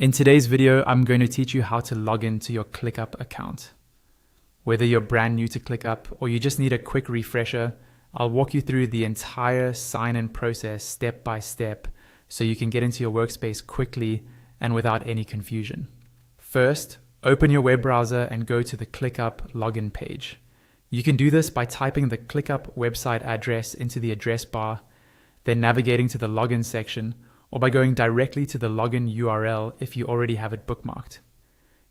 In today's video, I'm going to teach you how to log into your ClickUp account. Whether you're brand new to ClickUp or you just need a quick refresher, I'll walk you through the entire sign-in process step by step so you can get into your workspace quickly and without any confusion. First, open your web browser and go to the ClickUp login page. You can do this by typing the ClickUp website address into the address bar, then navigating to the login section, or by going directly to the login URL if you already have it bookmarked.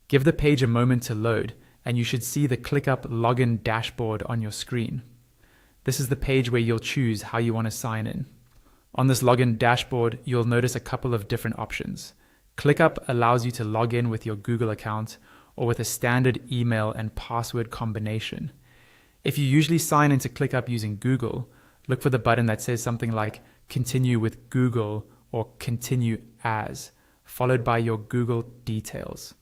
Give the page a moment to load, and you should see the ClickUp login dashboard on your screen. This is the page where you'll choose how you want to sign in. On this login dashboard, you'll notice a couple of different options. ClickUp allows you to log in with your Google account or with a standard email and password combination. If you usually sign into ClickUp using Google, look for the button that says something like Continue with Google or Continue As, followed by your Google details.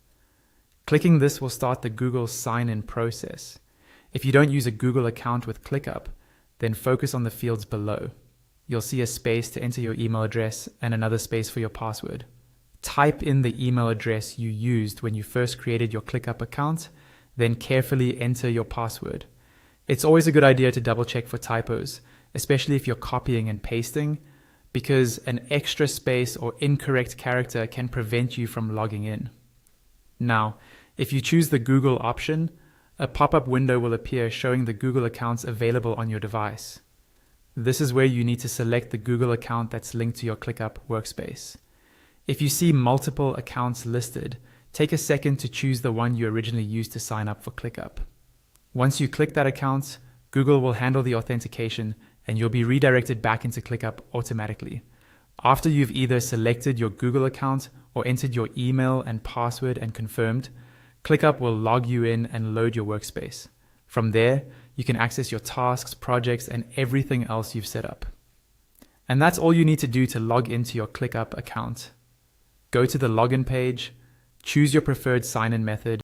Clicking this will start the Google sign-in process. If you don't use a Google account with ClickUp, then focus on the fields below. You'll see a space to enter your email address and another space for your password. Type in the email address you used when you first created your ClickUp account, then carefully enter your password. It's always a good idea to double check for typos, especially if you're copying and pasting, because an extra space or incorrect character can prevent you from logging in. Now, if you choose the Google option, a pop-up window will appear showing the Google accounts available on your device. This is where you need to select the Google account that's linked to your ClickUp workspace. If you see multiple accounts listed, take a second to choose the one you originally used to sign up for ClickUp. Once you click that account, Google will handle the authentication and you'll be redirected back into ClickUp automatically. After you've either selected your Google account or entered your email and password and confirmed, ClickUp will log you in and load your workspace. From there, you can access your tasks, projects, and everything else you've set up. And that's all you need to do to log into your ClickUp account. Go to the login page, choose your preferred sign-in method,